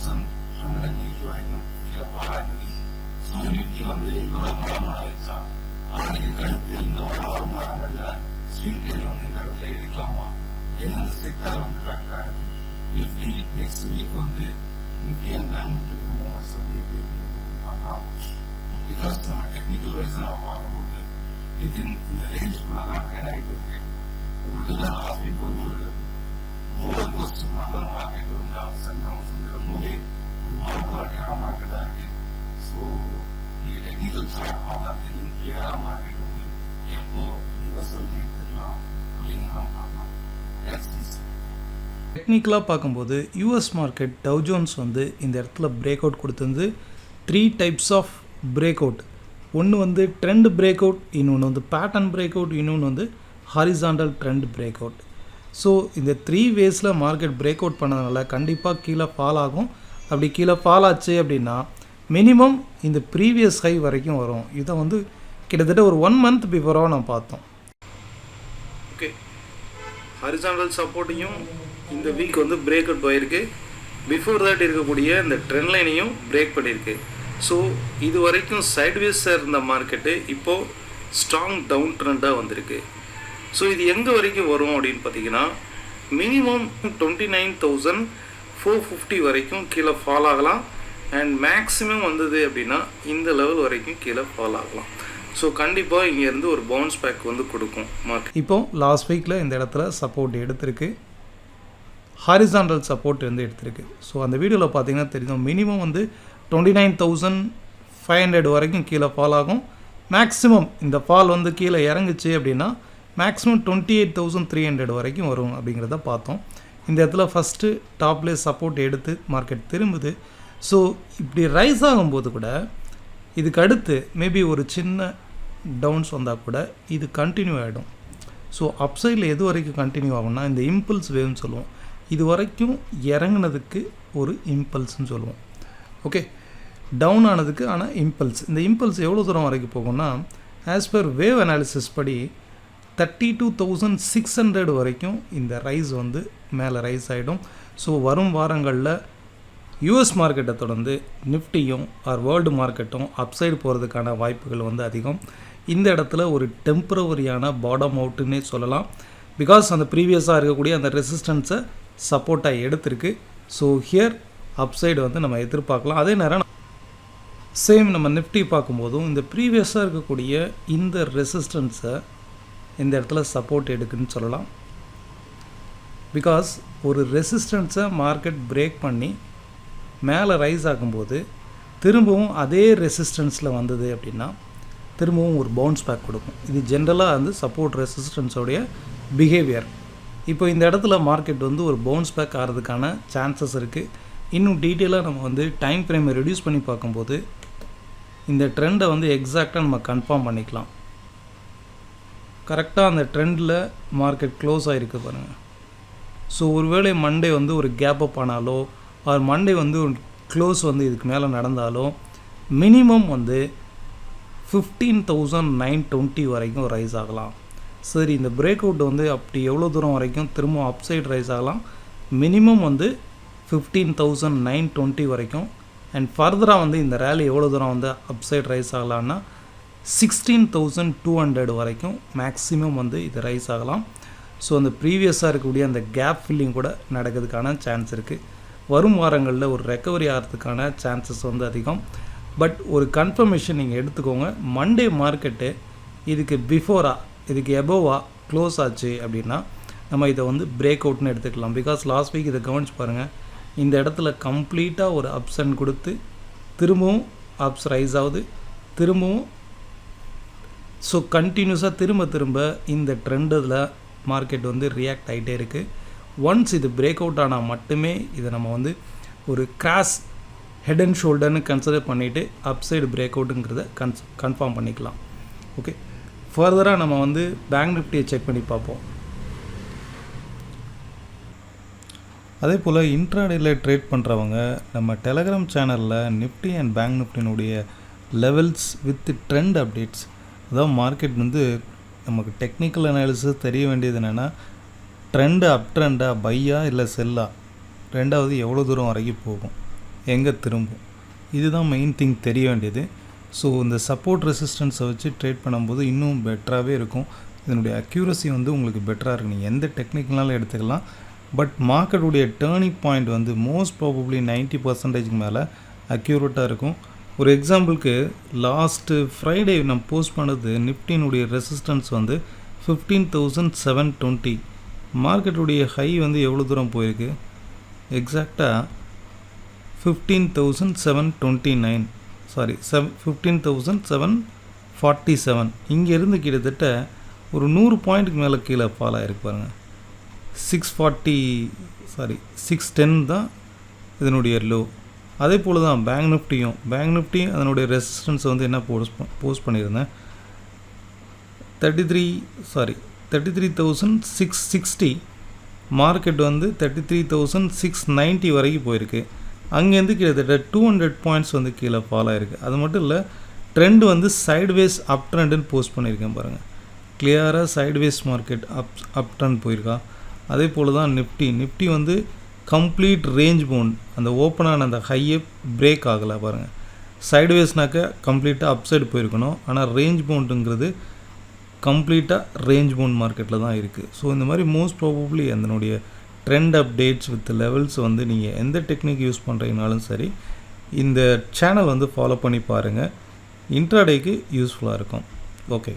1180 வரைக்கும் கீழே பாராட்டி ஸோ நிஃப்டி வந்து இவ்வளோ பலமாக ஆயிடுச்சா ஆனால் இதுக்கு அடுத்து இந்த ஒரு 6 மாதங்களில் ஸ்விங் ட்ரேட் வந்து இந்த இடத்துல இருக்கலாமா எந்த செக்டர் வந்து கரெக்டாக இருக்கு நிஃப்டி நெக்ஸ்ட் வீக் வந்து Nifty and bank Nifty movements வந்து எப்படி பார்க்கலாம் பிகாஸ் நம்ம டெக்னிக்கல் வைஸ் நம்ம பார்க்கும்போது வித்தின் இந்த ரேஞ்சுக்குள்ள தான் ட்ரேட் ஆகிட்டு இருக்கு உங்களுக்கு தான் லாஸ்ட் வீக் வந்து ஒரு ரோலர் கோஸ்டர் மாதிரி மார்க்கெட் வந்து அப்சன் டவுன்ஸ் வந்து ரொம்பவே மார்க்கெட்டாக மார்க்கெட்டாக இருக்கு ஸோ நீங்கள் டெக்னிக்கல் சார்ட் பார்த்தா தெரியும் கிளியராக மார்க்கெட் வந்து எப்போ ரிவர்சல் எடுத்துக்கலாம் அப்படின்னு நம்ம பார்க்கலாம். டெக்னிக்கலாக பார்க்கும்போது யூஎஸ் மார்க்கெட் டவ் ஜோன்ஸ் வந்து இந்த இடத்துல பிரேக் அவுட் கொடுத்துருந்து 3 டைப்ஸ் ஆஃப் பிரேக் அவுட். ஒன்று வந்து ட்ரெண்ட் பிரேக் அவுட், இன்னொன்று வந்து பேட்டர்ன் பிரேக் அவுட், இன்னொன்று வந்து horizontal trend break out. So இந்த 3 வேஸில் மார்க்கெட் பிரேக் அவுட் பண்ணதுனால கண்டிப்பாக கீழே ஃபால் ஆகும். அப்படி கீழே ஃபால் ஆச்சு அப்படின்னா மினிமம் இந்த ப்ரீவியஸ் ஹை வரைக்கும் வரும். இதை வந்து கிட்டத்தட்ட ஒரு 1 மந்த் பிஃபோராக நம்ம பார்த்தோம். ஓகே, ஹாரிசாண்டல் சப்போர்ட்டையும் இந்த வீக் வந்து பிரேக் அவுட் போயிருக்கு. பிஃபோர் தட் இருக்கக்கூடிய இந்த ட்ரெண்ட் லைனையும் பிரேக் பண்ணியிருக்கு. ஸோ இது வரைக்கும் சைட்வேஸாக இருந்த மார்க்கெட்டு இப்போது ஸ்ட்ராங் டவுன் ட்ரெண்டாக வந்திருக்கு. ஸோ இது எங்கே வரைக்கும் வரும் அப்படின்னு பார்த்தீங்கன்னா மினிமம் 29,450 வரைக்கும் கீழே ஃபால் ஆகலாம். அண்ட் மேக்ஸிமம் வந்தது அப்படின்னா இந்த லெவல் வரைக்கும் கீழே ஃபால் ஆகலாம். ஸோ கண்டிப்பாக இங்கேருந்து ஒரு பவுன்ஸ் பேக் வந்து கொடுக்கும் மார்க்கெட். இப்போது லாஸ்ட் வீக்கில் இந்த இடத்துல சப்போர்ட் எடுத்திருக்கு, ஹாரிசாண்டல் சப்போர்ட் வந்து எடுத்திருக்கு. ஸோ அந்த வீடியோவில் பார்த்தீங்கன்னா தெரியும் மினிமம் வந்து 29,500 வரைக்கும் கீழே ஃபால் ஆகும். மேக்ஸிமம் இந்த ஃபால் வந்து கீழே இறங்குச்சு அப்படின்னா மேக்ஸிமம் 28,300 வரைக்கும் வரும் அப்படிங்கிறத பார்த்தோம். இந்த இடத்துல ஃபஸ்ட்டு டாப்லேயே சப்போர்ட் எடுத்து மார்க்கெட் திரும்புது. ஸோ இப்படி ரைஸ் ஆகும்போது கூட இதுக்கு அடுத்து மேபி ஒரு சின்ன டவுன்ஸ் வந்தால் கூட இது கண்டினியூ ஆகிடும். ஸோ அப்சைடில் எது வரைக்கும் கண்டினியூ ஆகும்னா இந்த இம்பல்ஸ் வேவ்னு சொல்லுவோம். இது வரைக்கும் இறங்குனதுக்கு ஒரு இம்பல்ஸ்ன்னு சொல்லுவோம். ஓகே, டவுன் ஆனதுக்கு ஆனால் இம்பல்ஸ். இந்த இம்பல்ஸ் எவ்வளோ தூரம் வரைக்கும் போகும்னா ஆஸ் பர் வேவ் அனாலிசிஸ் படி 32,600 வரைக்கும் இந்த ரைஸ் வந்து மேலே ரைஸ் ஆகிடும். ஸோ வரும் வாரங்களில் யூஎஸ் மார்க்கெட்டை தொடர்ந்து நிஃப்டியும் ஆர் வேர்ல்டு மார்க்கெட்டும் அப்சைடு போகிறதுக்கான வாய்ப்புகள் வந்து அதிகம். இந்த இடத்துல ஒரு டெம்பரவரியான பாட்டம் அவுட்டுன்னே சொல்லலாம். பிகாஸ் அந்த ப்ரீவியஸாக இருக்கக்கூடிய அந்த ரெசிஸ்டன்ஸை சப்போர்ட்டாக எடுத்திருக்கு. ஸோ ஹியர் அப்சைடு வந்து நம்ம எதிர்பார்க்கலாம். அதே நேரம் சேம் நம்ம நிஃப்டி பார்க்கும்போதும் இந்த ப்ரீவியஸாக இருக்கக்கூடிய இந்த ரெசிஸ்டன்ஸை இந்த இடத்துல சப்போர்ட் எடுக்குன்னு சொல்லலாம். பிகாஸ் ஒரு ரெசிஸ்டன்ஸை மார்க்கெட் பிரேக் பண்ணி மேலே ரைஸ் ஆகும்போது திரும்பவும் அதே ரெசிஸ்டன்ஸில் வந்தது அப்படின்னா திரும்பவும் ஒரு பவுன்ஸ் பேக் கொடுக்கும். இது ஜென்ரலாக வந்து சப்போர்ட் ரெசிஸ்டன்ஸோடைய பிஹேவியர். இப்போ இந்த இடத்துல மார்க்கெட் வந்து ஒரு பவுன்ஸ் பேக் ஆகிறதுக்கான சான்சஸ் இருக்குது. இன்னும் டீட்டெயிலாக நம்ம வந்து டைம் ஃப்ரேமை ரெடியூஸ் பண்ணி பார்க்கும்போது இந்த ட்ரெண்டை வந்து எக்ஸாக்டாக நம்ம கன்ஃபார்ம் பண்ணிக்கலாம். கரெக்டாக அந்த ட்ரெண்டில் மார்க்கெட் க்ளோஸ் ஆகிருக்கு பாருங்கள். ஸோ ஒருவேளை மண்டே வந்து ஒரு கேப் அப் ஆனாலோ ஆர் மண்டே வந்து ஒரு க்ளோஸ் வந்து இதுக்கு மேலே நடந்தாலோ மினிமம் வந்து 15,920 வரைக்கும் ரைஸ் ஆகலாம். சரி, இந்த பிரேக் அவுட் வந்து அப்படி எவ்வளோ தூரம் வரைக்கும் திரும்ப அப்சைட் ரைஸ் ஆகலாம்? மினிமம் வந்து 15,920 வரைக்கும். அண்ட் ஃபர்தராக வந்து இந்த ரேலி எவ்வளோ தூரம் வந்து அப்சைட் ரைஸ் ஆகலான்னா 16,200 வரைக்கும் மேக்ஸிமம் வந்து இது ரைஸ் ஆகலாம். ஸோ அந்த ப்ரீவியஸாக இருக்கக்கூடிய அந்த கேப் ஃபில்லிங் கூட நடக்கிறதுக்கான சான்ஸ் இருக்குது. வரும் வாரங்களில் ஒரு ரெக்கவரி ஆகிறதுக்கான சான்சஸ் வந்து அதிகம். பட் ஒரு கன்ஃபர்மேஷன் நீங்கள் எடுத்துக்கோங்க, மண்டே மார்க்கெட்டு இதுக்கு பிஃபோராக இதுக்கு எபோவாக க்ளோஸ் ஆச்சு அப்படின்னா நம்ம இதை வந்து பிரேக் அவுட்னு எடுத்துக்கலாம். பிகாஸ் லாஸ்ட் வீக் இதை கவனிச்சு பாருங்கள், இந்த இடத்துல கம்ப்ளீட்டாக ஒரு அப்சன் கொடுத்து திரும்பவும் அப்ஸ் ரைஸ் ஆகுது, திரும்பவும். ஸோ கண்டினியூஸாக திரும்ப இந்த ட்ரெண்டில் மார்க்கெட் வந்து ரியாக்ட் ஆகிட்டே இருக்குது. ஒன்ஸ் இது பிரேக் அவுட் ஆனால் மட்டுமே இதை நம்ம வந்து ஒரு கிராஸ் ஹெட் அண்ட் ஷோல்டர்னு கன்சிடர் பண்ணிவிட்டு அப்சைடு பிரேக் அவுட்டுங்கிறத கன்ஃபார்ம் பண்ணிக்கலாம். ஓகே, ஃபர்தராக நம்ம வந்து பேங்க் நிஃப்டியை செக் பண்ணி பார்ப்போம். அதே போல் இன்ட்ராடேயில் ட்ரேட் பண்ணுறவங்க நம்ம டெலகிராம் சேனலில் நிஃப்டி அண்ட் பேங்க் நிஃப்டினுடைய லெவல்ஸ் வித் ட்ரெண்ட் அப்டேட்ஸ், அதாவது மார்க்கெட் வந்து நமக்கு டெக்னிக்கல் அனாலிசிஸ் தெரிய வேண்டியது என்னென்னா ட்ரெண்டு அப் ட்ரெண்டாக பையா இல்லை செல்லா, ரெண்டாவது எவ்வளோ தூரம் வரைக்கும் போகும், எங்கே திரும்பும். இதுதான் மெயின் திங் தெரிய வேண்டியது. ஸோ இந்த சப்போர்ட் ரெசிஸ்டன்ஸை வச்சு ட்ரேட் பண்ணும்போது இன்னும் பெட்டராகவே இருக்கும். இதனுடைய அக்யூரசி வந்து உங்களுக்கு பெட்டராக இருக்கும். நீங்கள் எந்த டெக்னிக்னாலும் எடுத்துக்கலாம். பட் மார்க்கெட்டுடைய டேர்னிங் பாயிண்ட் வந்து மோஸ்ட் ப்ராபப்ளி 90% மேலே அக்யூரேட்டாக இருக்கும். ஒரு எக்ஸாம்பிளுக்கு லாஸ்ட்டு ஃப்ரைடே நம்ம போஸ்ட் பண்ணது நிஃப்டினுடைய ரெசிஸ்டன்ஸ் வந்து 15,720. மார்க்கெட்டுடைய ஹை வந்து எவ்வளோ தூரம் போயிருக்கு, எக்ஸாக்டாக 15,729 சாரி 15,747. இங்கேருந்து கிட்டத்தட்ட ஒரு 100 பாயிண்ட்டுக்கு மேலே கீழே ஃபால் ஆகிருக்கு பாருங்கள். 610 தான் இதனுடைய லோ. அதே போல் தான் பேங்க் நிஃப்டி அதனுடைய ரெசிஸ்டன்ஸ் வந்து என்ன போஸ்ட் பண்ணியிருந்தேன் 33,660. மார்க்கெட் வந்து 33,690 வரைக்கும் போயிருக்கு. அங்கேருந்து கிட்டத்தட்ட 200 பாயிண்ட்ஸ் வந்து கீழே ஃபால் ஆகிருக்கு. அது மட்டும் இல்லை, ட்ரெண்டு வந்து சைட்வேஸ் அப் ட்ரெண்டுன்னு போஸ்ட் பண்ணியிருக்கேன் பாருங்கள். கிளியராக சைட்வேஸ் மார்க்கெட் அப் ட்ரெண்ட் போயிருக்கா. அதே போல் தான் நிஃப்டி வந்து கம்ப்ளீட் ரேஞ்ச் பவுண்ட், அந்த ஓப்பனான அந்த ஹையை பிரேக் ஆகலை பாருங்கள். சைட்வேஸ்னாக்க கம்ப்ளீட்டாக அப் சைடு போயிருக்கணும். ஆனால் ரேஞ்ச் பவுண்டுங்கிறது கம்ப்ளீட்டாக ரேஞ்ச் பவுண்ட் மார்க்கெட்டில் தான் இருக்குது. ஸோ இந்த மாதிரி மோஸ்ட் ப்ராபப்ளி அதனுடைய ட்ரெண்ட் அப்டேட்ஸ் வித் லெவல்ஸ் வந்து நீங்கள் எந்த டெக்னிக் யூஸ் பண்ணுறீங்கனாலும் சரி இந்த சேனல் வந்து ஃபாலோ பண்ணி பாருங்கள். இன்ட்ராடேக்கு யூஸ்ஃபுல்லாக இருக்கும். ஓகே,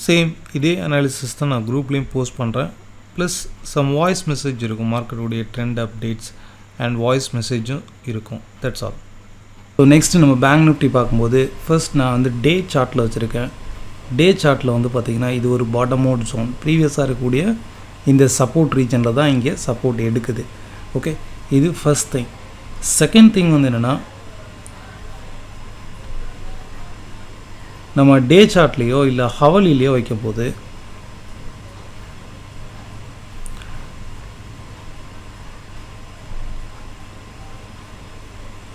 சேம் இதே அனாலிசிஸ் தான் நான் குரூப்லேயும் போஸ்ட் பண்ணுறேன். ப்ளஸ் சம் வாய்ஸ் மெசேஜ் இருக்கும், மார்க்கெட்டுடைய ட்ரெண்ட் அப்டேட்ஸ் அண்ட் வாய்ஸ் மெசேஜும் இருக்கும். That's all. ஸோ நெக்ஸ்ட்டு நம்ம பேங்க் நிஃப்டி பார்க்கும்போது ஃபர்ஸ்ட் நான் வந்து டே சார்ட்டில் வச்சுருக்கேன். டே சார்ட்டில் வந்து பார்த்திங்கன்னா இது ஒரு பாட்டம் அவுட் ஜோன். ப்ரீவியஸாக இருக்கக்கூடிய இந்த சப்போர்ட் ரீஜனில் தான் இங்கே சப்போர்ட் எடுக்குது. ஓகே, இது ஃபர்ஸ்ட் திங். செகண்ட் திங் வந்து என்னென்னா, நம்ம டே சார்ட்லேயோ இல்லை ஹவலிலேயோ வைக்கும்போது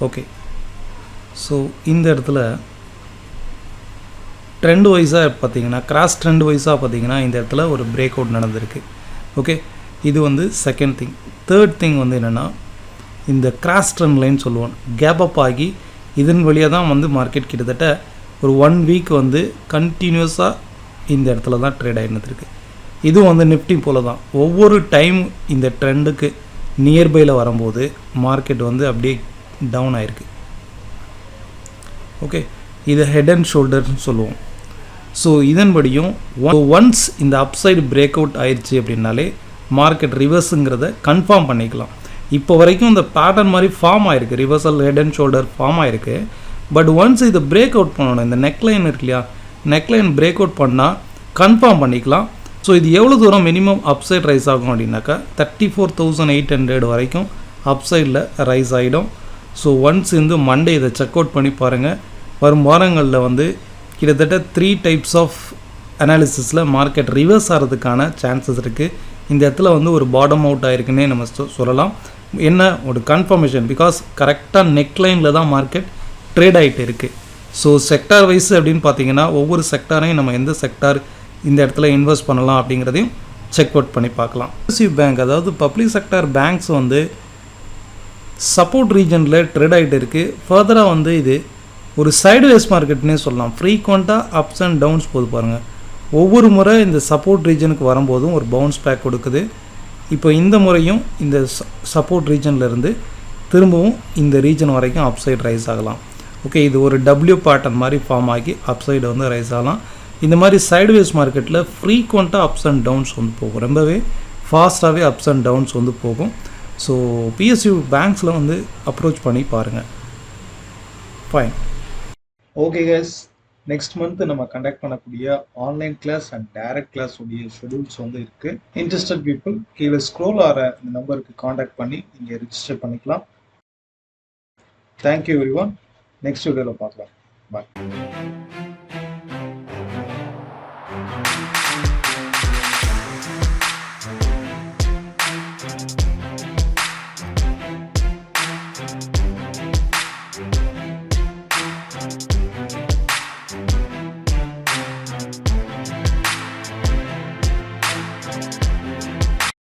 ஓகே, ஸோ இந்த இடத்துல ட்ரெண்ட் வைஸாக பார்த்தீங்கன்னா, கிராஸ் ட்ரெண்ட் வைஸாக பார்த்தீங்கன்னா இந்த இடத்துல ஒரு பிரேக் அவுட் நடந்திருக்கு. ஓகே, இது வந்து செகண்ட் திங். தேர்ட் திங் வந்து என்னென்னா, இந்த கிராஸ் ட்ரெண்ட் லைன் சொல்லுவோம், கேப் அப் ஆகி இதன் வழியாக தான் வந்து மார்க்கெட் கிட்டத்தட்ட ஒரு 1 வீக் வந்து கண்டினியூஸாக இந்த இடத்துல தான் ட்ரேட் ஆகிருந்துருக்கு. இதுவும் வந்து நிஃப்டி போல் தான். ஒவ்வொரு டைம் இந்த ட்ரெண்டுக்கு நியர்பையில் வரும்போது மார்க்கெட் வந்து அப்படியே டவுன் ஆகிருக்கு. ஓகே, இதை ஹெட் அண்ட் ஷோல்டர்னு சொல்லுவோம். ஸோ இதன்படியும் ஒன்ஸ் இந்த அப்சைடு பிரேக் அவுட் ஆயிடுச்சு அப்படின்னாலே மார்க்கெட் ரிவர்ஸுங்கிறத கன்ஃபார்ம் பண்ணிக்கலாம். இப்போ வரைக்கும் இந்த பேட்டர்ன் மாதிரி ஃபார்ம் ஆகிருக்கு, reversal head and shoulder form ஆகிருக்கு. பட் ஒன்ஸ் இதை பிரேக் அவுட் பண்ணணும், இந்த நெக்லைன் இருக்கு இல்லையா, நெக்லைன் பிரேக் அவுட் பண்ணால் கன்ஃபார்ம் பண்ணிக்கலாம். ஸோ இது எவ்வளோ தூரம் மினிமம் அப்சைட் ரைஸ் ஆகும் அப்படின்னாக்கா 34,800 வரைக்கும் அப்சைடில் ரைஸ் ஆகிடும். ஸோ ஒன்ஸ் இந்த மண்டே இதை செக் அவுட் பண்ணி பாருங்கள். வரும் வாரங்களில் வந்து கிட்டத்தட்ட 3 டைப்ஸ் ஆஃப் அனாலிசிஸில் மார்க்கெட் ரிவர்ஸ் ஆகிறதுக்கான சான்சஸ் இருக்குது. இந்த இடத்துல வந்து ஒரு பாட்டம் அவுட் ஆகிருக்குன்னே நம்ம சொல்லலாம். என்ன ஒரு கன்ஃபர்மேஷன், பிகாஸ் கரெக்டாக நெக்லைனில் தான் மார்க்கெட் ட்ரேட் ஆகிட்டு இருக்குது. ஸோ செக்டார் வைஸ் அப்படின்னு பார்த்தீங்கன்னா ஒவ்வொரு செக்டாரையும் நம்ம எந்த செக்டார் இந்த இடத்துல இன்வெஸ்ட் பண்ணலாம் அப்படிங்கிறதையும் செக் அவுட் பண்ணி பார்க்கலாம். பேங்க், அதாவது பப்ளிக் செக்டார் பேங்க்ஸ் வந்து சப்போர்ட் ரீஜனில் ட்ரேட் ஆகிட்டு இருக்குது. ஃபர்தராக வந்து இது ஒரு சைடுவேஸ் மார்க்கெட்னே சொல்லலாம். ஃப்ரீக்வெண்ட்டாக அப்ஸ் அண்ட் டவுன்ஸ் போது பாருங்கள். ஒவ்வொரு முறை இந்த சப்போர்ட் ரீஜனுக்கு வரும்போதும் ஒரு பவுன்ஸ் பேக் கொடுக்குது. இப்போ இந்த முறையும் இந்த சப்போர்ட் ரீஜன்லேருந்து திரும்பவும் இந்த ரீஜன் வரைக்கும் அப்சைட் ரைஸ் ஆகலாம். ஓகே, இது ஒரு டபிள்யூ பேட்டர்ன் மாதிரி ஃபார்ம் ஆகி அப்சைடு வந்து ரைஸ் ஆகலாம். இந்த மாதிரி சைடுவேஸ் மார்க்கெட்டில் ஃப்ரீக்வெண்ட்டாக அப்ஸ் அண்ட் டவுன்ஸ் வந்து போகும், ரொம்பவே ஃபாஸ்ட்டாகவே அப்ஸ் அண்ட் டவுன்ஸ் வந்து போகும். ஸோ பிஎஸ்யூ பேங்க்ஸில் வந்து அப்ரோச் பண்ணி பாருங்கள். Fine. Okay guys, next month நம்ம கண்டக்ட் பண்ணக்கூடிய online class and direct class உடைய ஷெடியூல்ஸ் வந்து இருக்குது. இன்ட்ரெஸ்டட் பீப்புள் கீழே ஸ்க்ரோல் ஆகிற இந்த நம்பருக்கு காண்டாக்ட் பண்ணி நீங்கள் ரிஜிஸ்டர் பண்ணிக்கலாம். Thank you every one. நெக்ஸ்ட் வீடியோவில் பார்க்கலாம். பாய்.